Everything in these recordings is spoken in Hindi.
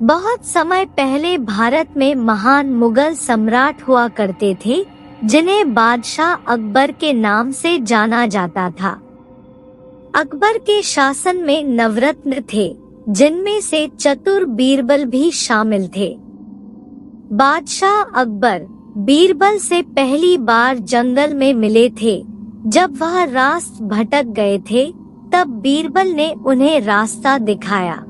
बहुत समय पहले भारत में महान मुगल सम्राट हुआ करते थे, जिन्हें बादशाह अकबर के नाम से जाना जाता था। अकबर के शासन में नवरत्न थे, जिनमें से चतुर बीरबल भी शामिल थे। बादशाह अकबर बीरबल से पहली बार जंगल में मिले थे। जब वह रास्ते भटक गए थे, तब बीरबल ने उन्हें रास्ता दिखाया।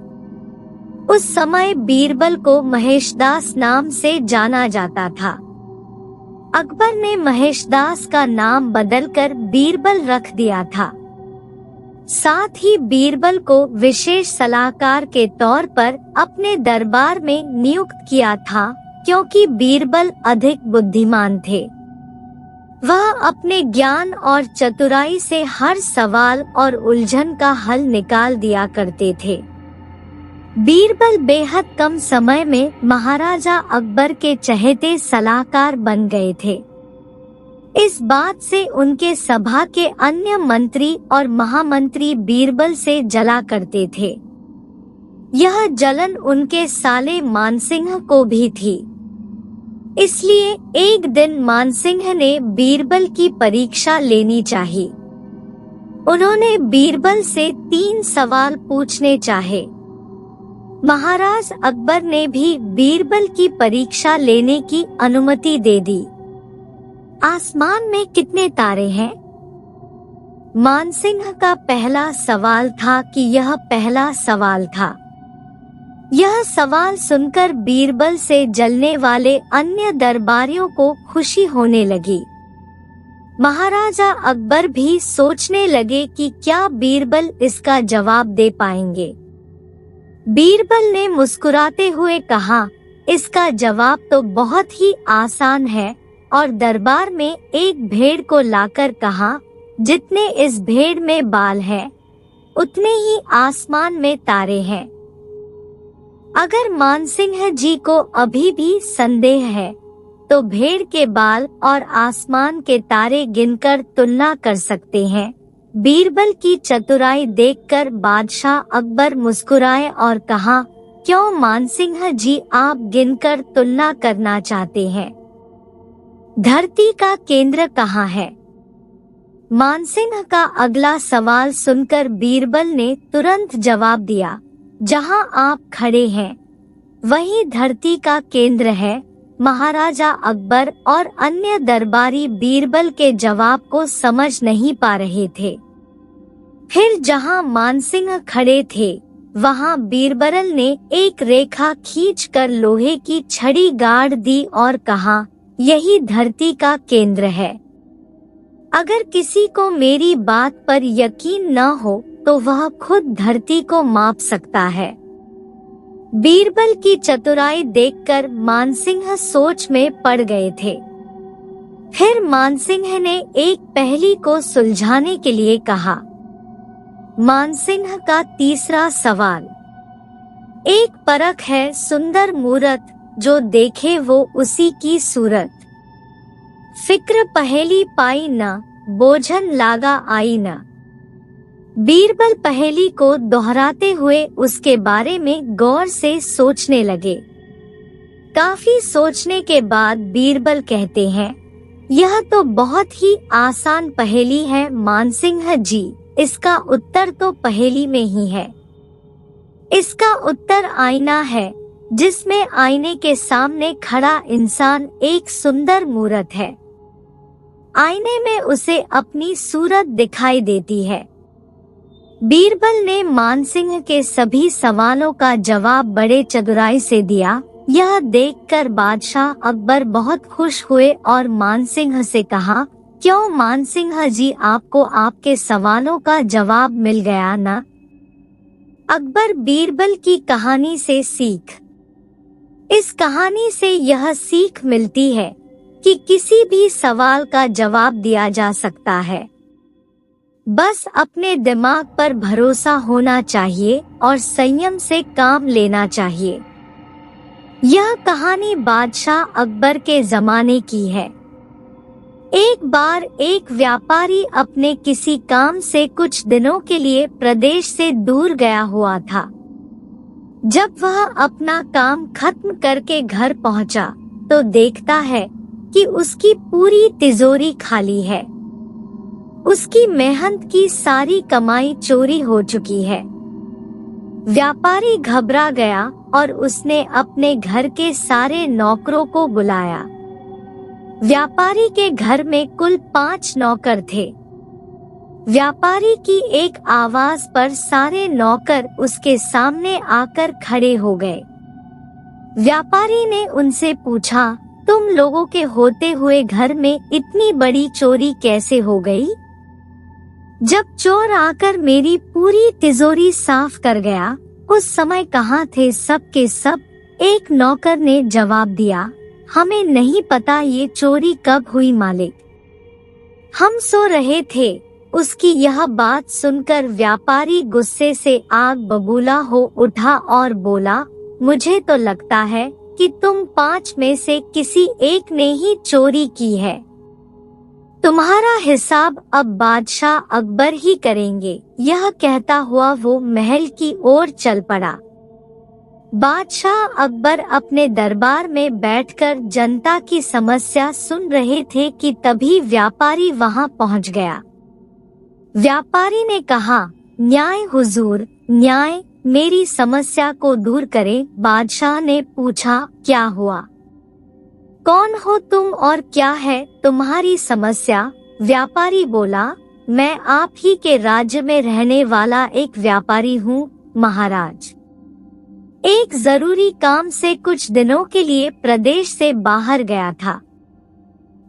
उस समय बीरबल को महेशदास नाम से जाना जाता था। अकबर ने महेशदास का नाम बदलकर बीरबल रख दिया था। साथ ही बीरबल को विशेष सलाहकार के तौर पर अपने दरबार में नियुक्त किया था, क्योंकि बीरबल अधिक बुद्धिमान थे। वह अपने ज्ञान और चतुराई से हर सवाल और उलझन का हल निकाल दिया करते थे। बीरबल बेहद कम समय में महाराजा अकबर के चहेते सलाहकार बन गए थे। इस बात से उनके सभा के अन्य मंत्री और महामंत्री बीरबल से जला करते थे। यह जलन उनके साले मानसिंह को भी थी। इसलिए एक दिन मानसिंह ने बीरबल की परीक्षा लेनी चाहिए। उन्होंने बीरबल से 3 सवाल पूछने चाहे। महाराज अकबर ने भी बीरबल की परीक्षा लेने की अनुमति दे दी। आसमान में कितने तारे हैं? मानसिंह का पहला सवाल था कि यह पहला सवाल था। यह सवाल सुनकर बीरबल से जलने वाले अन्य दरबारियों को खुशी होने लगी। महाराजा अकबर भी सोचने लगे कि क्या बीरबल इसका जवाब दे पाएंगे। बीरबल ने मुस्कुराते हुए कहा, इसका जवाब तो बहुत ही आसान है, और दरबार में एक भेड़ को लाकर कहा, जितने इस भेड़ में बाल हैं, उतने ही आसमान में तारे हैं। अगर मानसिंह जी को अभी भी संदेह है, तो भेड़ के बाल और आसमान के तारे गिनकर तुलना कर सकते हैं। बीरबल की चतुराई देखकर बादशाह अकबर मुस्कुराए और कहा, क्यों मानसिंह जी, आप गिनकर तुलना करना चाहते हैं? धरती का केंद्र कहाँ है? मानसिंह का अगला सवाल सुनकर बीरबल ने तुरंत जवाब दिया, जहां आप खड़े हैं वही धरती का केंद्र है। महाराजा अकबर और अन्य दरबारी बीरबल के जवाब को समझ नहीं पा रहे थे। फिर जहां मानसिंह खड़े थे, वहां बीरबल ने एक रेखा खींचकर लोहे की छड़ी गाड़ दी और कहा, यही धरती का केंद्र है। अगर किसी को मेरी बात पर यकीन न हो, तो वह खुद धरती को माप सकता है। बीरबल की चतुराई देखकर मानसिंह सोच में पड़ गए थे। फिर मानसिंह ने एक पहेली को सुलझाने के लिए कहा। मानसिंह का तीसरा सवाल, एक परख है सुंदर मूरत, जो देखे वो उसी की सूरत। फिक्र पहेली पाई न, बोझन लागा आई न। बीरबल पहेली को दोहराते हुए उसके बारे में गौर से सोचने लगे। काफी सोचने के बाद बीरबल कहते हैं, यह तो बहुत ही आसान पहेली है मानसिंह जी, इसका उत्तर तो पहेली में ही है। इसका उत्तर आईना है, जिसमें आईने के सामने खड़ा इंसान एक सुंदर मूरत है। आईने में उसे अपनी सूरत दिखाई देती है। बीरबल ने मानसिंह के सभी सवालों का जवाब बड़े चतुराई से दिया। यह देखकर बादशाह अकबर बहुत खुश हुए और मानसिंह से कहा, क्यों मानसिंह जी, आपको आपके सवालों का जवाब मिल गया ना? अकबर बीरबल की कहानी से सीख। इस कहानी से यह सीख मिलती है कि किसी भी सवाल का जवाब दिया जा सकता है। बस अपने दिमाग पर भरोसा होना चाहिए और संयम से काम लेना चाहिए। यह कहानी बादशाह अकबर के जमाने की है। एक बार एक व्यापारी अपने किसी काम से कुछ दिनों के लिए प्रदेश से दूर गया हुआ था। जब वह अपना काम खत्म करके घर पहुंचा तो देखता है कि उसकी पूरी तिजोरी खाली है। उसकी मेहनत की सारी कमाई चोरी हो चुकी है। व्यापारी घबरा गया और उसने अपने घर के सारे नौकरों को बुलाया। व्यापारी के घर में कुल 5 नौकर थे। व्यापारी की एक आवाज पर सारे नौकर उसके सामने आकर खड़े हो गए। व्यापारी ने उनसे पूछा, तुम लोगों के होते हुए घर में इतनी बड़ी चोरी कैसे हो गई? जब चोर आकर मेरी पूरी तिजोरी साफ कर गया, उस समय कहाँ थे सब के सब? एक नौकर ने जवाब दिया, हमें नहीं पता ये चोरी कब हुई मालिक, हम सो रहे थे। उसकी यह बात सुनकर व्यापारी गुस्से से आग बबूला हो उठा और बोला, मुझे तो लगता है कि तुम 5 में से किसी एक ने ही चोरी की है। तुम्हारा हिसाब अब बादशाह अकबर ही करेंगे। यह कहता हुआ वो महल की ओर चल पड़ा। बादशाह अकबर अपने दरबार में बैठकर जनता की समस्या सुन रहे थे कि तभी व्यापारी वहां पहुंच गया। व्यापारी ने कहा, न्याय हुजूर, न्याय, मेरी समस्या को दूर करें। बादशाह ने पूछा, क्या हुआ? कौन हो तुम और क्या है तुम्हारी समस्या? व्यापारी बोला, मैं आप ही के राज्य में रहने वाला एक व्यापारी हूँ महाराज। एक जरूरी काम से कुछ दिनों के लिए प्रदेश से बाहर गया था।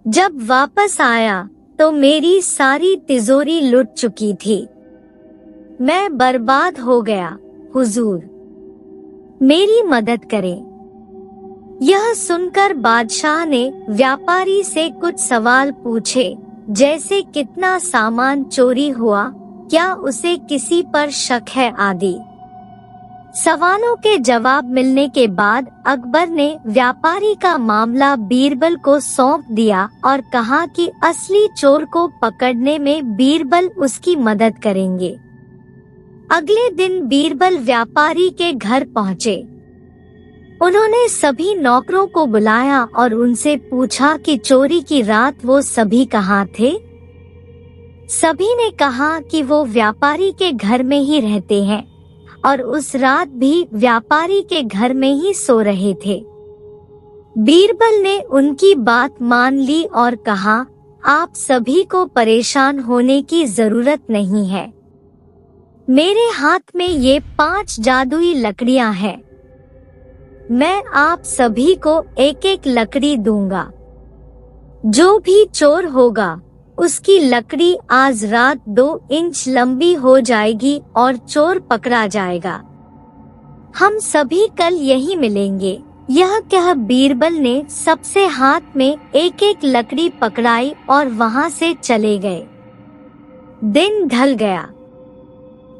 जब वापस आया तो मेरी सारी तिजोरी लुट चुकी थी। मैं बर्बाद हो गया। हुजूर, मेरी मदद करें। यह सुनकर बादशाह ने व्यापारी से कुछ सवाल पूछे, जैसे कितना सामान चोरी हुआ, क्या उसे किसी पर शक है आदि। सवालों के जवाब मिलने के बाद अकबर ने व्यापारी का मामला बीरबल को सौंप दिया और कहा कि असली चोर को पकड़ने में बीरबल उसकी मदद करेंगे। अगले दिन बीरबल व्यापारी के घर पहुँचे। उन्होंने सभी नौकरों को बुलाया और उनसे पूछा कि चोरी की रात वो सभी कहाँ थे। सभी ने कहा कि वो व्यापारी के घर में ही रहते हैं और उस रात भी व्यापारी के घर में ही सो रहे थे। बीरबल ने उनकी बात मान ली और कहा, आप सभी को परेशान होने की जरूरत नहीं है। मेरे हाथ में ये 5 जादुई लकड़ियां हैं। मैं आप सभी को एक एक लकड़ी दूंगा। जो भी चोर होगा उसकी लकड़ी आज रात 2 इंच लंबी हो जाएगी और चोर पकड़ा जाएगा। हम सभी कल यहीं मिलेंगे। यह कह बीरबल ने सबसे हाथ में एक एक लकड़ी पकड़ाई और वहां से चले गए। दिन ढल गया।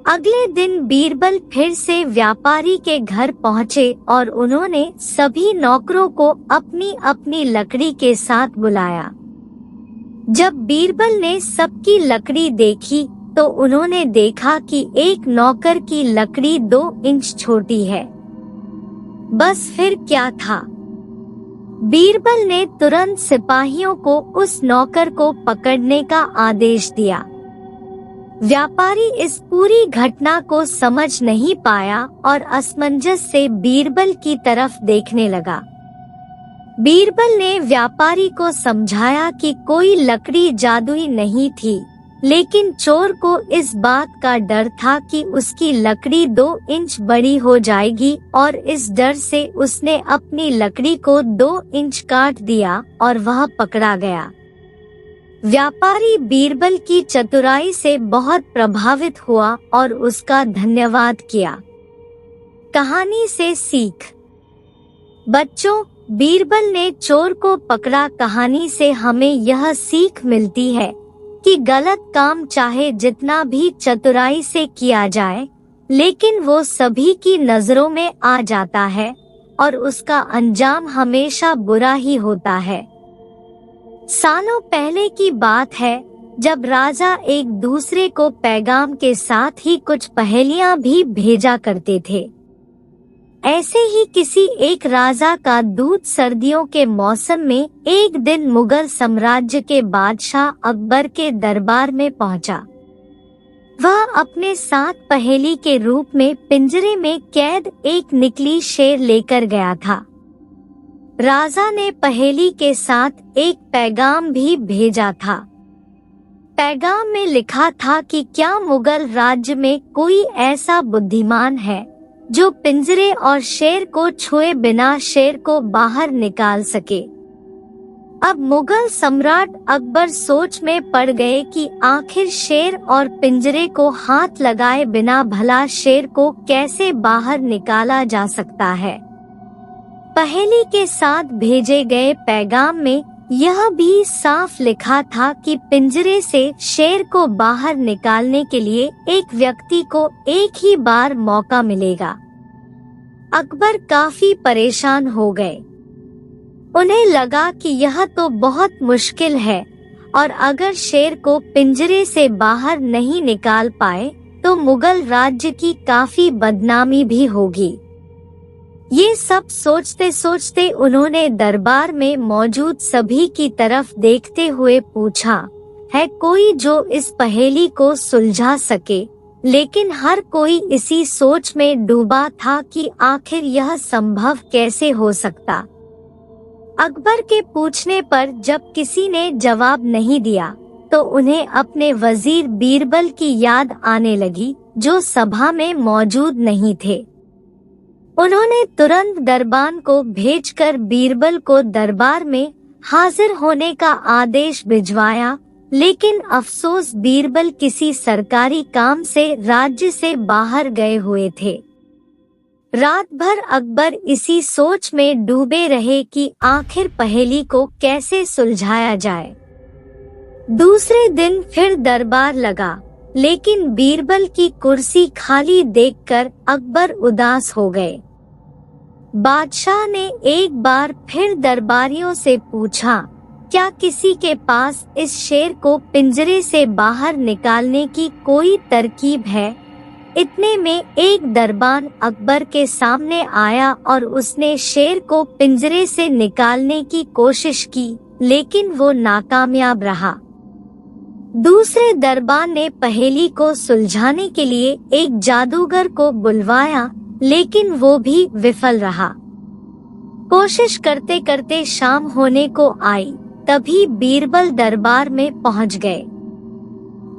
अगले दिन बीरबल फिर से व्यापारी के घर पहुंचे और उन्होंने सभी नौकरों को अपनी अपनी लकड़ी के साथ बुलाया। जब बीरबल ने सबकी लकड़ी देखी तो उन्होंने देखा कि एक नौकर की लकड़ी 2 इंच छोटी है। बस फिर क्या था? बीरबल ने तुरंत सिपाहियों को उस नौकर को पकड़ने का आदेश दिया। व्यापारी इस पूरी घटना को समझ नहीं पाया और असमंजस से बीरबल की तरफ देखने लगा। बीरबल ने व्यापारी को समझाया कि कोई लकड़ी जादुई नहीं थी, लेकिन चोर को इस बात का डर था कि उसकी लकड़ी 2 इंच बड़ी हो जाएगी और इस डर से उसने अपनी लकड़ी को 2 इंच काट दिया और वह पकड़ा गया। व्यापारी बीरबल की चतुराई से बहुत प्रभावित हुआ और उसका धन्यवाद किया। कहानी से सीख। बच्चों, बीरबल ने चोर को पकड़ा कहानी से हमें यह सीख मिलती है कि गलत काम चाहे जितना भी चतुराई से किया जाए, लेकिन वो सभी की नजरों में आ जाता है और उसका अंजाम हमेशा बुरा ही होता है। सालों पहले की बात है जब राजा एक दूसरे को पैगाम के साथ ही कुछ पहेलियां भी भेजा करते थे। ऐसे ही किसी एक राजा का दूत सर्दियों के मौसम में एक दिन मुगल साम्राज्य के बादशाह अकबर के दरबार में पहुंचा। वह अपने साथ पहेली के रूप में पिंजरे में कैद एक नकली शेर लेकर गया था। राजा ने पहेली के साथ एक पैगाम भी भेजा था। पैगाम में लिखा था कि क्या मुगल राज्य में कोई ऐसा बुद्धिमान है जो पिंजरे और शेर को छुए बिना शेर को बाहर निकाल सके। अब मुगल सम्राट अकबर सोच में पड़ गए कि आखिर शेर और पिंजरे को हाथ लगाए बिना भला शेर को कैसे बाहर निकाला जा सकता है। पहेली के साथ भेजे गए पैगाम में यह भी साफ लिखा था कि पिंजरे से शेर को बाहर निकालने के लिए एक व्यक्ति को एक ही बार मौका मिलेगा। अकबर काफी परेशान हो गए। उन्हें लगा कि यह तो बहुत मुश्किल है और अगर शेर को पिंजरे से बाहर नहीं निकाल पाए तो मुगल राज्य की काफी बदनामी भी होगी। ये सब सोचते सोचते उन्होंने दरबार में मौजूद सभी की तरफ देखते हुए पूछा, है कोई जो इस पहेली को सुलझा सके? लेकिन हर कोई इसी सोच में डूबा था कि आखिर यह संभव कैसे हो सकता। अकबर के पूछने पर जब किसी ने जवाब नहीं दिया तो उन्हें अपने वजीर बीरबल की याद आने लगी, जो सभा में मौजूद नहीं थे। उन्होंने तुरंत दरबान को भेजकर बीरबल को दरबार में हाजिर होने का आदेश भिजवाया, लेकिन अफसोस बीरबल किसी सरकारी काम से राज्य से बाहर गए हुए थे। रात भर अकबर इसी सोच में डूबे रहे कि आखिर पहेली को कैसे सुलझाया जाए। दूसरे दिन फिर दरबार लगा, लेकिन बीरबल की कुर्सी खाली देखकर अकबर उदास हो गए। बादशाह ने एक बार फिर दरबारियों से पूछा, क्या किसी के पास इस शेर को पिंजरे से बाहर निकालने की कोई तरकीब है? इतने में एक दरबान अकबर के सामने आया और उसने शेर को पिंजरे से निकालने की कोशिश की, लेकिन वो नाकामयाब रहा। दूसरे दरबान ने पहेली को सुलझाने के लिए एक जादूगर को बुलवाया, लेकिन वो भी विफल रहा। कोशिश करते करते शाम होने को आई, तभी बीरबल दरबार में पहुंच गए।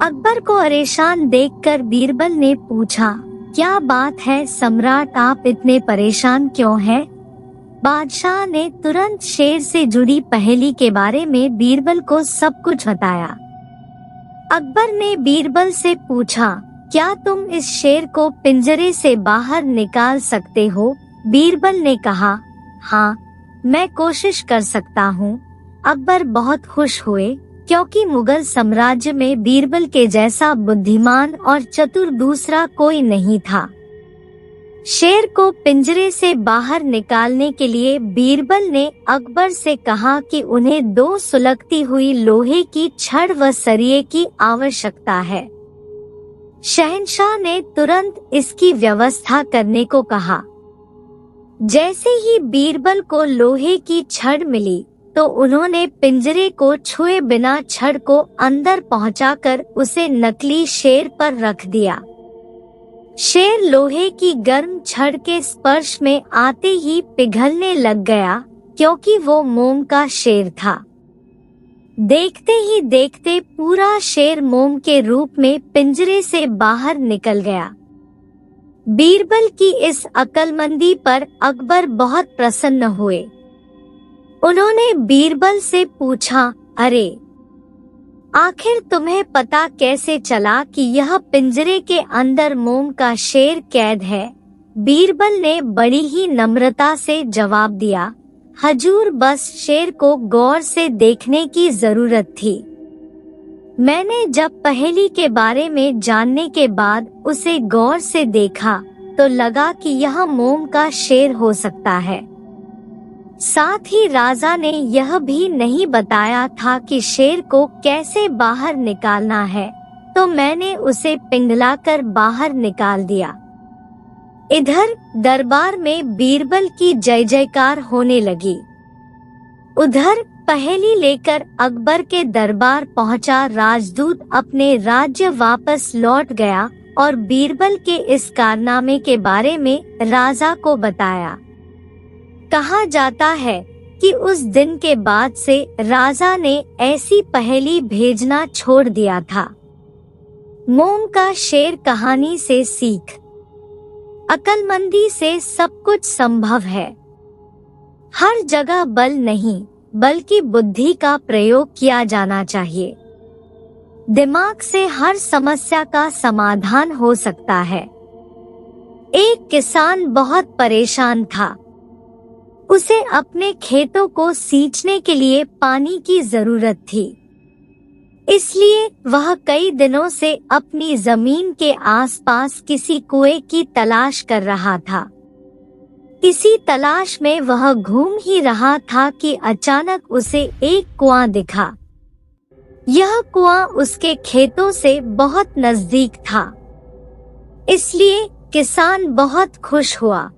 अकबर को परेशान देखकर बीरबल ने पूछा, क्या बात है सम्राट, आप इतने परेशान क्यों हैं? बादशाह ने तुरंत शेर से जुड़ी पहेली के बारे में बीरबल को सब कुछ बताया। अकबर ने बीरबल से पूछा, क्या तुम इस शेर को पिंजरे से बाहर निकाल सकते हो? बीरबल ने कहा, हाँ, मैं कोशिश कर सकता हूँ। अकबर बहुत खुश हुए, क्योंकि मुगल साम्राज्य में बीरबल के जैसा बुद्धिमान और चतुर दूसरा कोई नहीं था। शेर को पिंजरे से बाहर निकालने के लिए बीरबल ने अकबर से कहा कि उन्हें 2 सुलगती हुई लोहे की छड़ व सरिये की आवश्यकता है। शहंशाह ने तुरंत इसकी व्यवस्था करने को कहा। जैसे ही बीरबल को लोहे की छड़ मिली तो उन्होंने पिंजरे को छुए बिना छड़ को अंदर पहुंचाकर उसे नकली शेर पर रख दिया। शेर लोहे की गर्म छड़ के स्पर्श में आते ही पिघलने लग गया, क्योंकि वो मोम का शेर था। देखते ही देखते पूरा शेर मोम के रूप में पिंजरे से बाहर निकल गया। बीरबल की इस अक्लमंदी पर अकबर बहुत प्रसन्न हुए। उन्होंने बीरबल से पूछा, अरे, आखिर तुम्हें पता कैसे चला कि यह पिंजरे के अंदर मोम का शेर कैद है? बीरबल ने बड़ी ही नम्रता से जवाब दिया, हजूर, बस शेर को गौर से देखने की जरूरत थी। मैंने जब पहेली के बारे में जानने के बाद उसे गौर से देखा तो लगा कि यह मोम का शेर हो सकता है। साथ ही राजा ने यह भी नहीं बताया था कि शेर को कैसे बाहर निकालना है, तो मैंने उसे पिघलाकर बाहर निकाल दिया। इधर दरबार में बीरबल की जय जयकार होने लगी। उधर पहेली लेकर अकबर के दरबार पहुंचा राजदूत अपने राज्य वापस लौट गया और बीरबल के इस कारनामे के बारे में राजा को बताया। कहा जाता है कि उस दिन के बाद से राजा ने ऐसी पहेली भेजना छोड़ दिया था। मोम का शेर कहानी से सीख। अक्लमंदी से सब कुछ संभव है। हर जगह बल नहीं बल्कि बुद्धि का प्रयोग किया जाना चाहिए। दिमाग से हर समस्या का समाधान हो सकता है। एक किसान बहुत परेशान था। उसे अपने खेतों को सींचने के लिए पानी की जरूरत थी। इसलिए वह कई दिनों से अपनी जमीन के आसपास किसी कुएं की तलाश कर रहा था। इसी तलाश में वह घूम ही रहा था कि अचानक उसे एक कुआं दिखा। यह कुआं उसके खेतों से बहुत नजदीक था। इसलिए किसान बहुत खुश हुआ।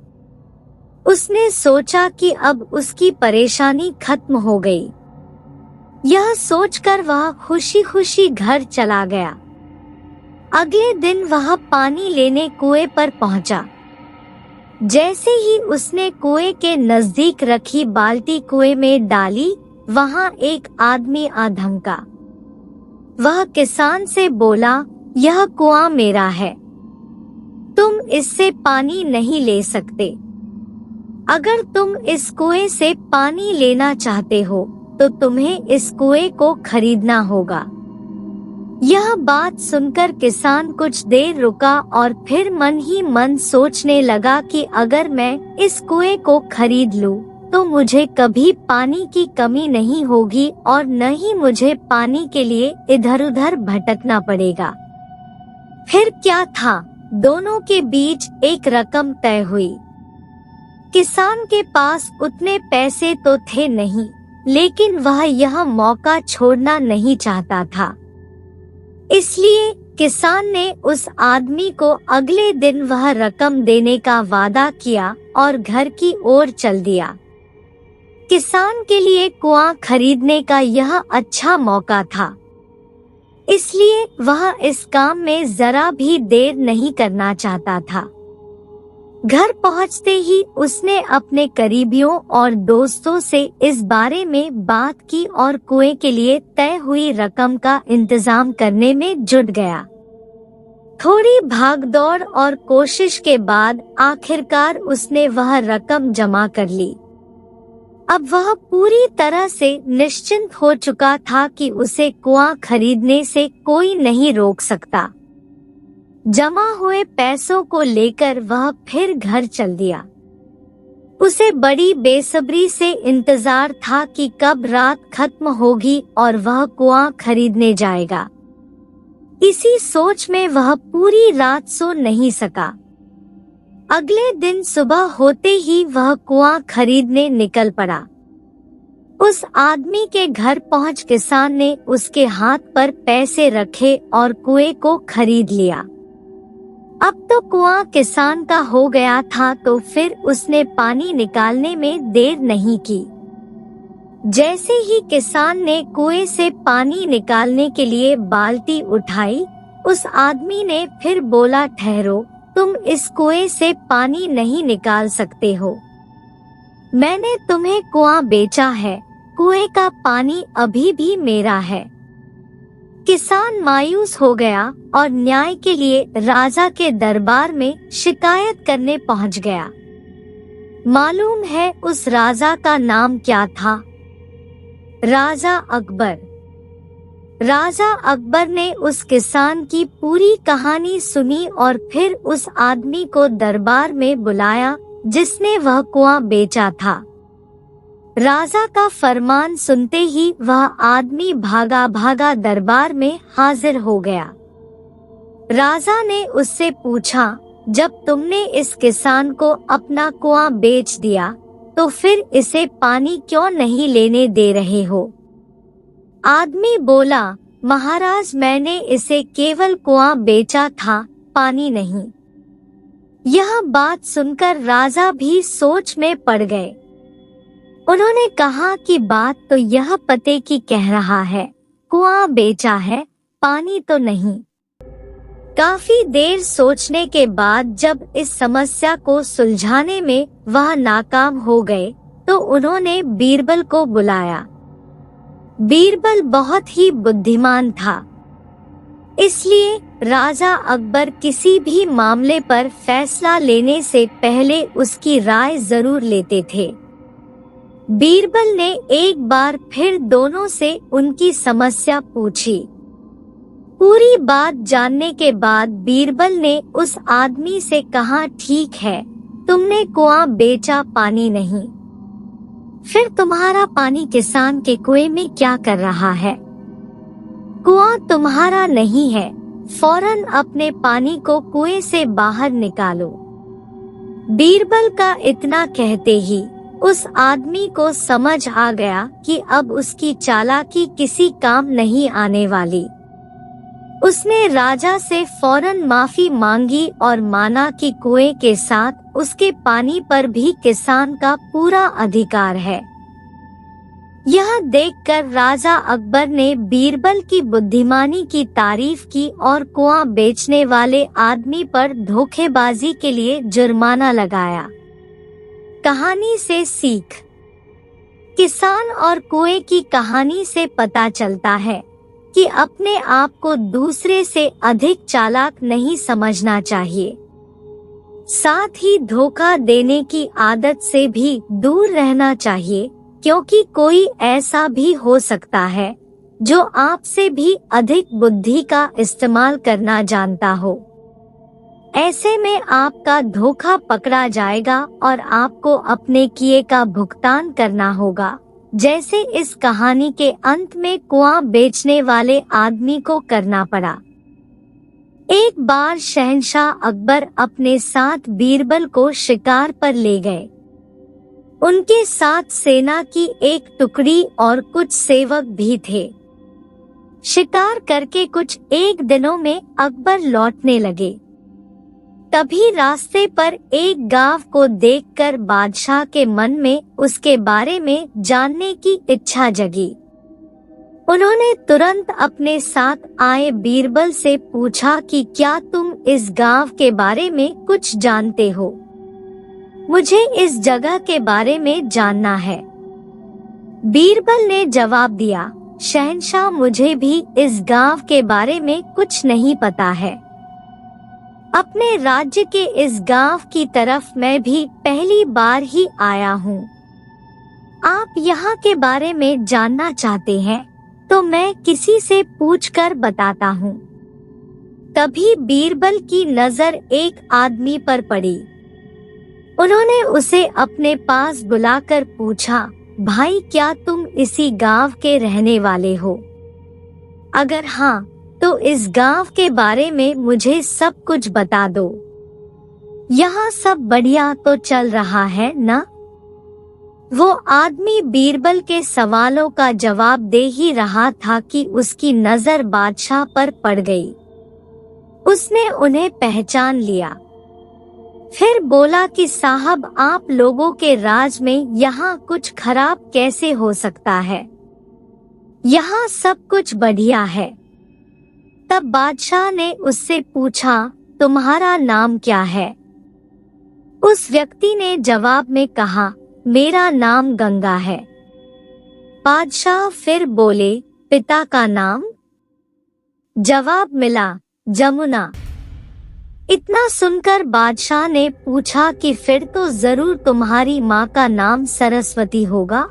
उसने सोचा कि अब उसकी परेशानी खत्म हो गई। यह सोचकर वह खुशी खुशी घर चला गया। अगले दिन वह पानी लेने कुएं पर पहुंचा। जैसे ही उसने कुएं के नजदीक रखी बाल्टी कुएं में डाली, वहां एक आदमी आ धमका। वह किसान से बोला, यह कुआं मेरा है, तुम इससे पानी नहीं ले सकते। अगर तुम इस कुएं से पानी लेना चाहते हो तो तुम्हें इस कुएं को खरीदना होगा। यह बात सुनकर किसान कुछ देर रुका और फिर मन ही मन सोचने लगा कि अगर मैं इस कुएं को खरीद लूं तो मुझे कभी पानी की कमी नहीं होगी और न ही मुझे पानी के लिए इधर उधर भटकना पड़ेगा। फिर क्या था, दोनों के बीच एक रकम तय हुई। किसान के पास उतने पैसे तो थे नहीं, लेकिन वह यह मौका छोड़ना नहीं चाहता था। इसलिए किसान ने उस आदमी को अगले दिन वह रकम देने का वादा किया और घर की ओर चल दिया। किसान के लिए कुआं खरीदने का यह अच्छा मौका था। इसलिए वह इस काम में जरा भी देर नहीं करना चाहता था। घर पहुंचते ही उसने अपने करीबियों और दोस्तों से इस बारे में बात की और कुएं के लिए तय हुई रकम का इंतजाम करने में जुट गया। थोड़ी भागदौड़ और कोशिश के बाद आखिरकार उसने वह रकम जमा कर ली। अब वह पूरी तरह से निश्चिंत हो चुका था कि उसे कुआं खरीदने से कोई नहीं रोक सकता। जमा हुए पैसों को लेकर वह फिर घर चल दिया। उसे बड़ी बेसब्री से इंतजार था कि कब रात खत्म होगी और वह कुआं खरीदने जाएगा। इसी सोच में वह पूरी रात सो नहीं सका। अगले दिन सुबह होते ही वह कुआं खरीदने निकल पड़ा। उस आदमी के घर पहुंच किसान ने उसके हाथ पर पैसे रखे और कुएं को खरीद लिया। अब तो कुआं किसान का हो गया था, तो फिर उसने पानी निकालने में देर नहीं की। जैसे ही किसान ने कुएं से पानी निकालने के लिए बाल्टी उठाई, उस आदमी ने फिर बोला, ठहरो, तुम इस कुएं से पानी नहीं निकाल सकते हो। मैंने तुम्हें कुआं बेचा है, कुएं का पानी अभी भी मेरा है। किसान मायूस हो गया और न्याय के लिए राजा के दरबार में शिकायत करने पहुंच गया। मालूम है उस राजा का नाम क्या था? राजा अकबर। राजा अकबर ने उस किसान की पूरी कहानी सुनी और फिर उस आदमी को दरबार में बुलाया जिसने वह कुआं बेचा था। राजा का फरमान सुनते ही वह आदमी भागा भागा दरबार में हाजिर हो गया। राजा ने उससे पूछा, जब तुमने इस किसान को अपना कुआं बेच दिया तो फिर इसे पानी क्यों नहीं लेने दे रहे हो? आदमी बोला, महाराज, मैंने इसे केवल कुआं बेचा था, पानी नहीं। यह बात सुनकर राजा भी सोच में पड़ गए। उन्होंने कहा कि बात तो यह पते की कह रहा है, कुआं बेचा है, पानी तो नहीं। काफी देर सोचने के बाद जब इस समस्या को सुलझाने में वह नाकाम हो गए तो उन्होंने बीरबल को बुलाया। बीरबल बहुत ही बुद्धिमान था, इसलिए राजा अकबर किसी भी मामले पर फैसला लेने से पहले उसकी राय जरूर लेते थे। बीरबल ने एक बार फिर दोनों से उनकी समस्या पूछी। पूरी बात जानने के बाद बीरबल ने उस आदमी से कहा, ठीक है, तुमने कुआं बेचा, पानी नहीं, फिर तुम्हारा पानी किसान के कुएं में क्या कर रहा है? कुआं तुम्हारा नहीं है, फौरन अपने पानी को कुएं से बाहर निकालो। बीरबल का इतना कहते ही उस आदमी को समझ आ गया कि अब उसकी चालाकी किसी काम नहीं आने वाली। उसने राजा से फौरन माफी मांगी और माना कि कुएं के साथ उसके पानी पर भी किसान का पूरा अधिकार है। यह देखकर राजा अकबर ने बीरबल की बुद्धिमानी की तारीफ की और कुआं बेचने वाले आदमी पर धोखेबाजी के लिए जुर्माना लगाया। कहानी से सीख। किसान और कुएं की कहानी से पता चलता है कि अपने आप को दूसरे से अधिक चालाक नहीं समझना चाहिए। साथ ही धोखा देने की आदत से भी दूर रहना चाहिए, क्योंकि कोई ऐसा भी हो सकता है जो आपसे भी अधिक बुद्धि का इस्तेमाल करना जानता हो। ऐसे में आपका धोखा पकड़ा जाएगा और आपको अपने किए का भुगतान करना होगा, जैसे इस कहानी के अंत में कुआं बेचने वाले आदमी को करना पड़ा। एक बार शहंशाह अकबर अपने साथ बीरबल को शिकार पर ले गए। उनके साथ सेना की एक टुकड़ी और कुछ सेवक भी थे। शिकार करके कुछ एक दिनों में अकबर लौटने लगे। तभी रास्ते पर एक गांव को देखकर बादशाह के मन में उसके बारे में जानने की इच्छा जगी। उन्होंने तुरंत अपने साथ आए बीरबल से पूछा कि क्या तुम इस गांव के बारे में कुछ जानते हो? मुझे इस जगह के बारे में जानना है। बीरबल ने जवाब दिया, शहंशाह, मुझे भी इस गांव के बारे में कुछ नहीं पता है। अपने राज्य के इस गांव की तरफ मैं भी पहली बार ही आया हूँ। आप यहाँ के बारे में जानना चाहते हैं तो मैं किसी से पूछकर बताता हूँ। तभी बीरबल की नजर एक आदमी पर पड़ी। उन्होंने उसे अपने पास बुलाकर पूछा, भाई, क्या तुम इसी गांव के रहने वाले हो? अगर हाँ, तो इस गांव के बारे में मुझे सब कुछ बता दो। यहाँ सब बढ़िया तो चल रहा है ना? वो आदमी बीरबल के सवालों का जवाब दे ही रहा था कि उसकी नजर बादशाह पर पड़ गई। उसने उन्हें पहचान लिया। फिर बोला कि साहब, आप लोगों के राज में यहाँ कुछ खराब कैसे हो सकता है? यहाँ सब कुछ बढ़िया है। तब बादशाह ने उससे पूछा, तुम्हारा नाम क्या है? उस व्यक्ति ने जवाब में कहा, मेरा नाम गंगा है। बादशाह फिर बोले, पिता का नाम? जवाब मिला, जमुना। इतना सुनकर बादशाह ने पूछा कि फिर तो जरूर तुम्हारी माँ का नाम सरस्वती होगा।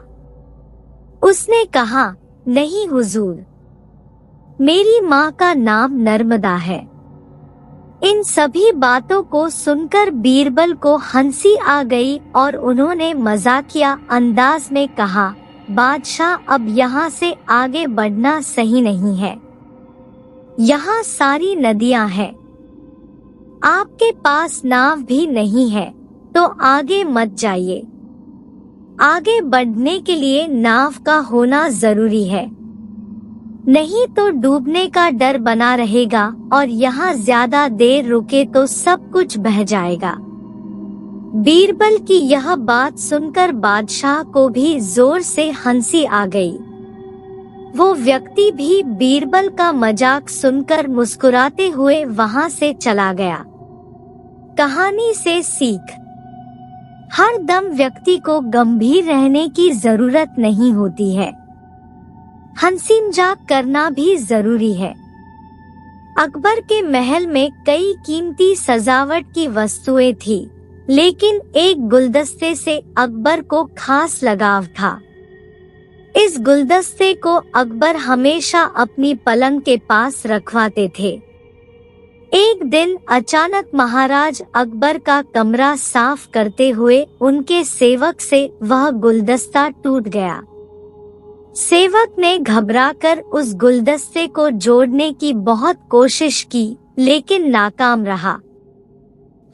उसने कहा, नहीं हुजूर, मेरी माँ का नाम नर्मदा है। इन सभी बातों को सुनकर बीरबल को हंसी आ गई और उन्होंने मजाकिया अंदाज में कहा, बादशाह, अब यहाँ से आगे बढ़ना सही नहीं है। यहाँ सारी नदियाँ हैं। आपके पास नाव भी नहीं है तो आगे मत जाइए। आगे बढ़ने के लिए नाव का होना जरूरी है, नहीं तो डूबने का डर बना रहेगा और यहाँ ज्यादा देर रुके तो सब कुछ बह जाएगा। बीरबल की यह बात सुनकर बादशाह को भी जोर से हंसी आ गई। वो व्यक्ति भी बीरबल का मजाक सुनकर मुस्कुराते हुए वहां से चला गया। कहानी से सीख: हर दम व्यक्ति को गंभीर रहने की जरूरत नहीं होती है, हंसी मजाक करना भी जरूरी है। अकबर के महल में कई कीमती सजावट की वस्तुएं थी, लेकिन एक गुलदस्ते से अकबर को खास लगाव था। इस गुलदस्ते को अकबर हमेशा अपनी पलंग के पास रखवाते थे। एक दिन अचानक महाराज अकबर का कमरा साफ करते हुए उनके सेवक से वह गुलदस्ता टूट गया। सेवक ने घबराकर उस गुलदस्ते को जोड़ने की बहुत कोशिश की, लेकिन नाकाम रहा।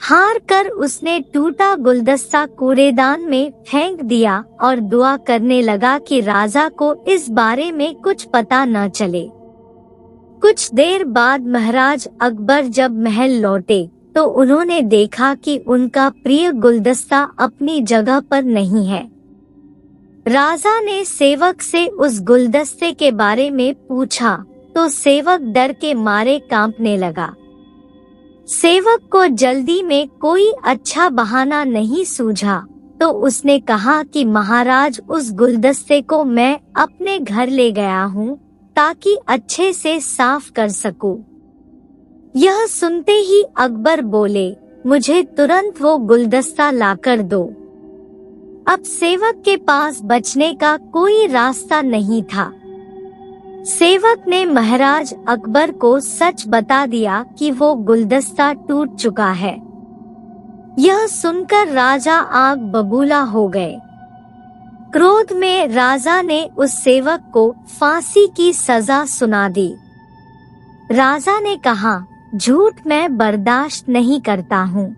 हार कर उसने टूटा गुलदस्ता कूड़ेदान में फेंक दिया और दुआ करने लगा कि राजा को इस बारे में कुछ पता न चले। कुछ देर बाद महाराज अकबर जब महल लौटे तो उन्होंने देखा कि उनका प्रिय गुलदस्ता अपनी जगह पर नहीं है। राजा ने सेवक से उस गुलदस्ते के बारे में पूछा तो सेवक डर के मारे कांपने लगा। सेवक को जल्दी में कोई अच्छा बहाना नहीं सूझा तो उसने कहा कि महाराज, उस गुलदस्ते को मैं अपने घर ले गया हूँ ताकि अच्छे से साफ कर सकूं। यह सुनते ही अकबर बोले, मुझे तुरंत वो गुलदस्ता लाकर दो। अब सेवक के पास बचने का कोई रास्ता नहीं था। सेवक ने महाराज अकबर को सच बता दिया कि वो गुलदस्ता टूट चुका है। यह सुनकर राजा आग बबूला हो गए। क्रोध में राजा ने उस सेवक को फांसी की सजा सुना दी। राजा ने कहा, झूठ मैं बर्दाश्त नहीं करता हूँ।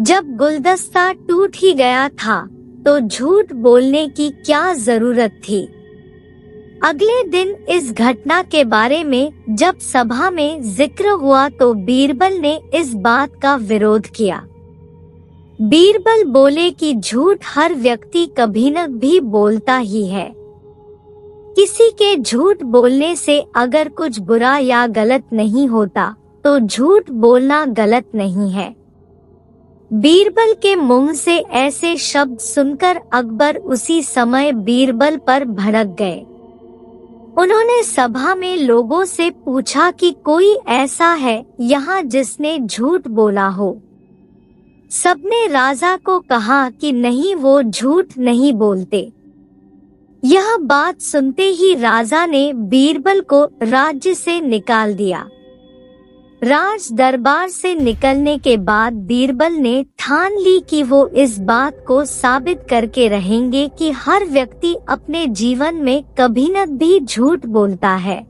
जब गुलदस्ता टूट ही गया था तो झूठ बोलने की क्या जरूरत थी। अगले दिन इस घटना के बारे में जब सभा में जिक्र हुआ तो बीरबल ने इस बात का विरोध किया। बीरबल बोले कि झूठ हर व्यक्ति कभी न भी बोलता ही है। किसी के झूठ बोलने से अगर कुछ बुरा या गलत नहीं होता तो झूठ बोलना गलत नहीं है। बीरबल के मुंह से ऐसे शब्द सुनकर अकबर उसी समय बीरबल पर भड़क गए। उन्होंने सभा में लोगों से पूछा कि कोई ऐसा है यहाँ जिसने झूठ बोला हो। सबने राजा को कहा कि नहीं, वो झूठ नहीं बोलते। यह बात सुनते ही राजा ने बीरबल को राज्य से निकाल दिया। राज दरबार से निकलने के बाद बीरबल ने ठान ली कि वो इस बात को साबित करके रहेंगे कि हर व्यक्ति अपने जीवन में कभी न भी झूठ बोलता है।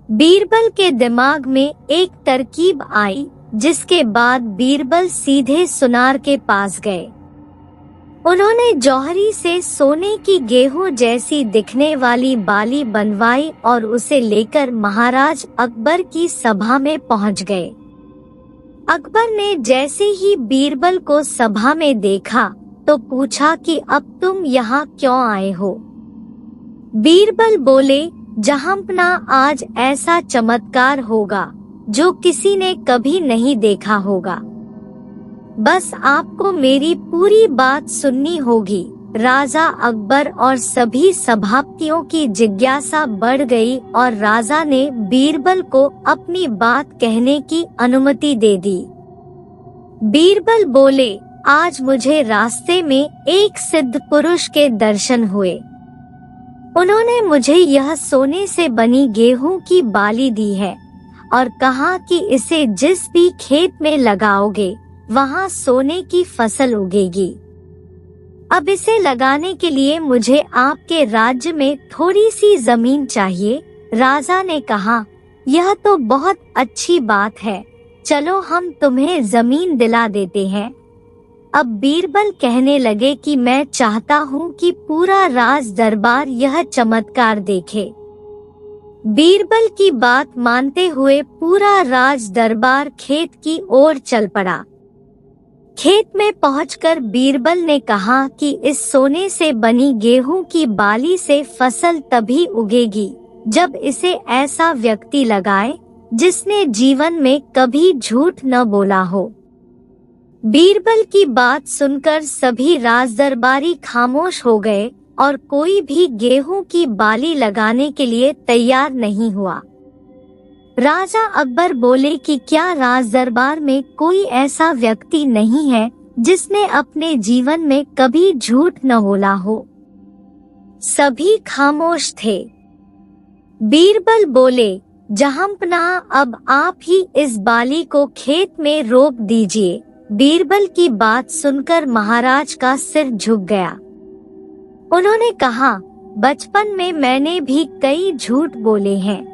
बीरबल के दिमाग में एक तरकीब आई, जिसके बाद बीरबल सीधे सुनार के पास गए। उन्होंने जौहरी से सोने की गेहूं जैसी दिखने वाली बाली बनवाई और उसे लेकर महाराज अकबर की सभा में पहुंच गए। अकबर ने जैसे ही बीरबल को सभा में देखा तो पूछा कि अब तुम यहाँ क्यों आए हो। बीरबल बोले, जहांपना आज ऐसा चमत्कार होगा जो किसी ने कभी नहीं देखा होगा। बस आपको मेरी पूरी बात सुननी होगी। राजा अकबर और सभी सभापतियों की जिज्ञासा बढ़ गई और राजा ने बीरबल को अपनी बात कहने की अनुमति दे दी। बीरबल बोले, आज मुझे रास्ते में एक सिद्ध पुरुष के दर्शन हुए। उन्होंने मुझे यह सोने से बनी गेहूं की बाली दी है और कहा कि इसे जिस भी खेत में लगाओगे वहाँ सोने की फसल उगेगी। अब इसे लगाने के लिए मुझे आपके राज्य में थोड़ी सी जमीन चाहिए। राजा ने कहा, यह तो बहुत अच्छी बात है, चलो हम तुम्हें जमीन दिला देते हैं। अब बीरबल कहने लगे कि मैं चाहता हूँ कि पूरा राज दरबार यह चमत्कार देखे। बीरबल की बात मानते हुए पूरा राज दरबार खेत की ओर चल पड़ा। खेत में पहुंचकर बीरबल ने कहा कि इस सोने से बनी गेहूं की बाली से फसल तभी उगेगी जब इसे ऐसा व्यक्ति लगाए जिसने जीवन में कभी झूठ न बोला हो। बीरबल की बात सुनकर सभी राजदरबारी खामोश हो गए और कोई भी गेहूं की बाली लगाने के लिए तैयार नहीं हुआ। राजा अकबर बोले कि क्या राजदरबार में कोई ऐसा व्यक्ति नहीं है जिसने अपने जीवन में कभी झूठ न बोला हो। सभी खामोश थे। बीरबल बोले, जहांपना अब आप ही इस बाली को खेत में रोप दीजिए। बीरबल की बात सुनकर महाराज का सिर झुक गया। उन्होंने कहा, बचपन में मैंने भी कई झूठ बोले हैं,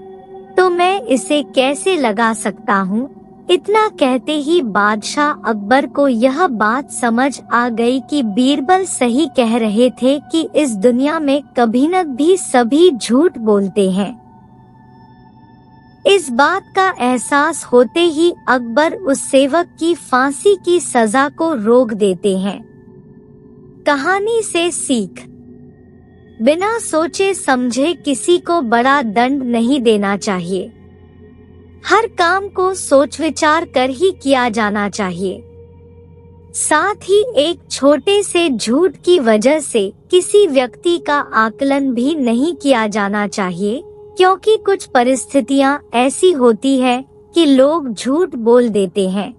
तो मैं इसे कैसे लगा सकता हूँ। इतना कहते ही बादशाह अकबर को यह बात समझ आ गई कि बीरबल सही कह रहे थे कि इस दुनिया में कभी न भी सभी झूठ बोलते हैं। इस बात का एहसास होते ही अकबर उस सेवक की फांसी की सजा को रोक देते हैं। कहानी से सीख, बिना सोचे समझे किसी को बड़ा दंड नहीं देना चाहिए। हर काम को सोच विचार कर ही किया जाना चाहिए। साथ ही एक छोटे से झूठ की वजह से किसी व्यक्ति का आकलन भी नहीं किया जाना चाहिए, क्योंकि कुछ परिस्थितियां ऐसी होती है कि लोग झूठ बोल देते हैं।